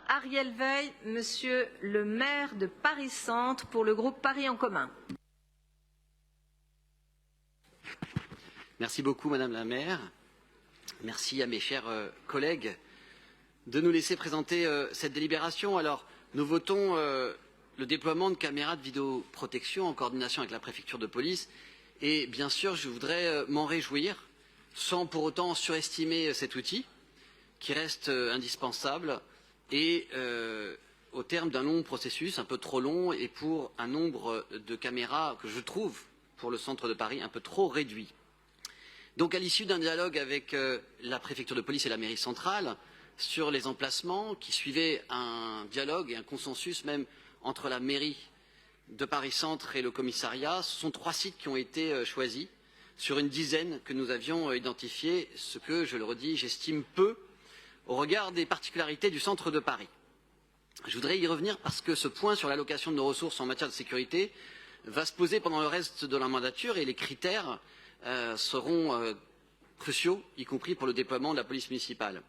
Ariel Veil, Monsieur le maire de Paris Centre pour le groupe Paris en commun. Merci beaucoup Madame la maire. Merci à mes chers collègues de nous laisser présenter cette délibération. Alors, nous votons le déploiement de caméras de vidéoprotection en coordination avec la préfecture de police. Et bien sûr, je voudrais m'en réjouir, sans pour autant surestimer cet outil, qui reste indispensable, et au terme d'un long processus, un peu trop long, et pour un nombre de caméras que je trouve, pour le centre de Paris, un peu trop réduit. Donc à l'issue d'un dialogue avec la préfecture de police et la mairie centrale sur les emplacements, qui suivait un dialogue et un consensus même entre la mairie de Paris Centre et le commissariat, ce sont 3 sites qui ont été choisis sur une dizaine que nous avions identifiés, ce que, je le redis, j'estime peu au regard des particularités du centre de Paris. Je voudrais y revenir parce que ce point sur l'allocation de nos ressources en matière de sécurité va se poser pendant le reste de la mandature et les critères seront cruciaux, y compris pour le déploiement de la police municipale.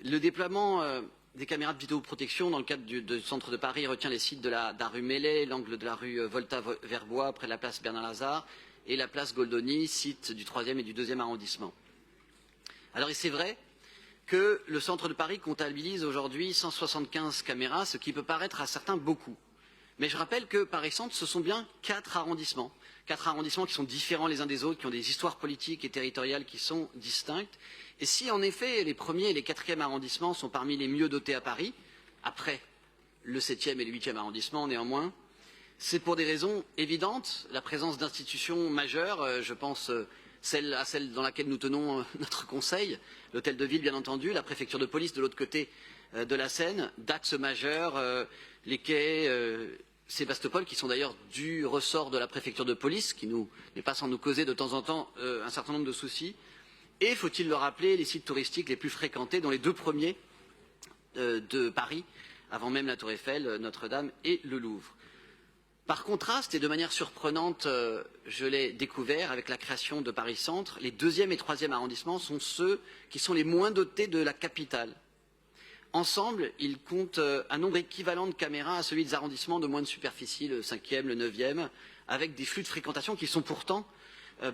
Le déploiement des caméras de vidéoprotection dans le cadre du centre de Paris retient les sites de la rue Mellet, l'angle de la rue Volta-Verbois, près de la place Bernard-Lazare, et la place Goldoni, site du 3e et du 2e arrondissement. Alors, c'est vrai que le centre de Paris comptabilise aujourd'hui 175 caméras, ce qui peut paraître à certains beaucoup. Mais je rappelle que Paris Centre, ce sont bien 4 arrondissements. 4 arrondissements qui sont différents les uns des autres, qui ont des histoires politiques et territoriales qui sont distinctes. Et si en effet les 1er et les 4e arrondissements sont parmi les mieux dotés à Paris, après le 7e et le 8e arrondissement néanmoins, c'est pour des raisons évidentes, la présence d'institutions majeures, je pense à celle dans laquelle nous tenons notre conseil, l'hôtel de ville bien entendu, la préfecture de police de l'autre côté de la Seine, d'axes majeurs, les quais, Sébastopol, qui sont d'ailleurs du ressort de la préfecture de police, qui n'est pas sans nous causer de temps en temps un certain nombre de soucis. Et, faut-il le rappeler, les sites touristiques les plus fréquentés, dont les 2 premiers de Paris, avant même la Tour Eiffel, Notre-Dame et le Louvre. Par contraste, et de manière surprenante, je l'ai découvert avec la création de Paris Centre, les 2e et 3e arrondissements sont ceux qui sont les moins dotés de la capitale. Ensemble, ils comptent un nombre équivalent de caméras à celui des arrondissements de moins de superficie, le 5e, le 9e, avec des flux de fréquentation qui sont pourtant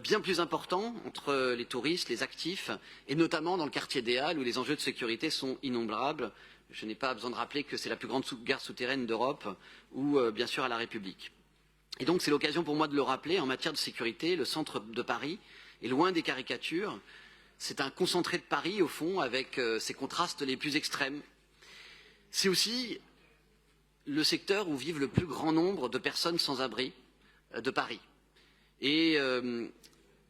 bien plus importants entre les touristes, les actifs, et notamment dans le quartier des Halles où les enjeux de sécurité sont innombrables. Je n'ai pas besoin de rappeler que c'est la plus grande gare souterraine d'Europe ou bien sûr à la République. Et donc c'est l'occasion pour moi de le rappeler, en matière de sécurité, le centre de Paris est loin des caricatures. C'est un concentré de Paris, au fond, avec ses contrastes les plus extrêmes. C'est aussi le secteur où vivent le plus grand nombre de personnes sans abri de Paris. Et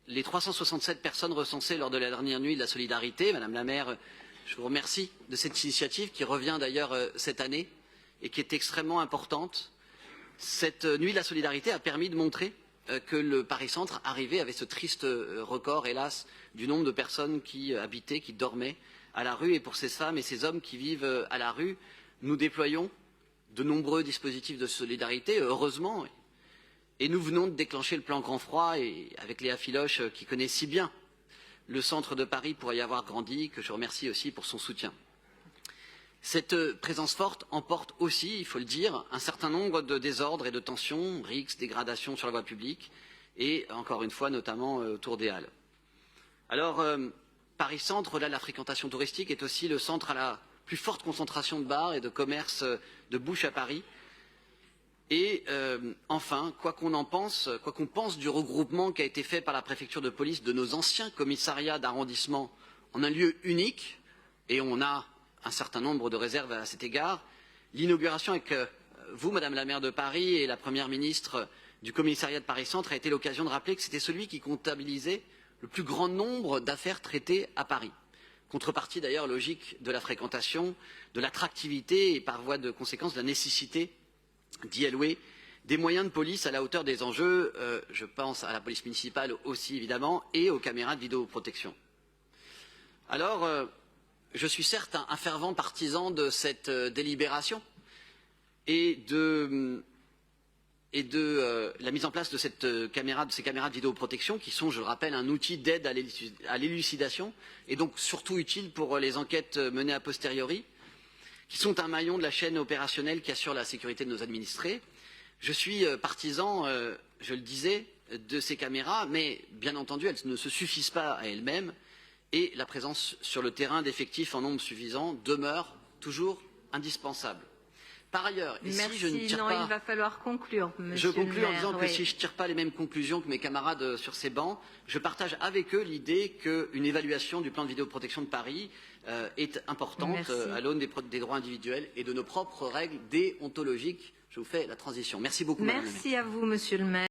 les 367 personnes recensées lors de la dernière nuit de la solidarité, Madame la maire, je vous remercie de cette initiative qui revient d'ailleurs cette année et qui est extrêmement importante. Cette nuit de la solidarité a permis de montrer que le Paris Centre arrivait avec ce triste record, hélas, du nombre de personnes qui habitaient, qui dormaient à la rue. Et pour ces femmes et ces hommes qui vivent à la rue, nous déployons de nombreux dispositifs de solidarité, heureusement. Et nous venons de déclencher le plan Grand Froid, et avec Léa Filoche, qui connaît si bien le centre de Paris pour y avoir grandi, que je remercie aussi pour son soutien. Cette présence forte emporte aussi, il faut le dire, un certain nombre de désordres et de tensions, rixes, dégradations sur la voie publique, et encore une fois, notamment autour des Halles. Alors, Paris Centre, au-delà de la fréquentation touristique, est aussi le centre à la plus forte concentration de bars et de commerces de bouche à Paris. Et enfin, quoi qu'on pense du regroupement qui a été fait par la préfecture de police de nos anciens commissariats d'arrondissement en un lieu unique, et on a un certain nombre de réserves à cet égard, l'inauguration avec vous, Madame la maire de Paris, et la Première ministre du commissariat de Paris Centre a été l'occasion de rappeler que c'était celui qui comptabilisait le plus grand nombre d'affaires traitées à Paris. Contrepartie d'ailleurs logique de la fréquentation, de l'attractivité et par voie de conséquence de la nécessité d'y allouer des moyens de police à la hauteur des enjeux, je pense à la police municipale aussi évidemment, et aux caméras de vidéoprotection. Alors, je suis certes un fervent partisan de cette délibération et de la mise en place de ces caméras de vidéoprotection qui sont, je le rappelle, un outil d'aide à l'élucidation et donc surtout utile pour les enquêtes menées a posteriori, qui sont un maillon de la chaîne opérationnelle qui assure la sécurité de nos administrés. Je suis partisan, je le disais, de ces caméras, mais bien entendu, elles ne se suffisent pas à elles-mêmes et la présence sur le terrain d'effectifs en nombre suffisant demeure toujours indispensable. Par ailleurs, et Merci. si je ne tire non, pas... il va falloir conclure, monsieur Je conclus le en maire, disant que oui. si je ne tire pas les mêmes conclusions que mes camarades sur ces bancs, je partage avec eux l'idée qu'une évaluation du plan de vidéoprotection de Paris est importante à l'aune des droits individuels et de nos propres règles déontologiques. Je vous fais la transition. Merci beaucoup, Madame la maire. Merci à vous, monsieur le maire.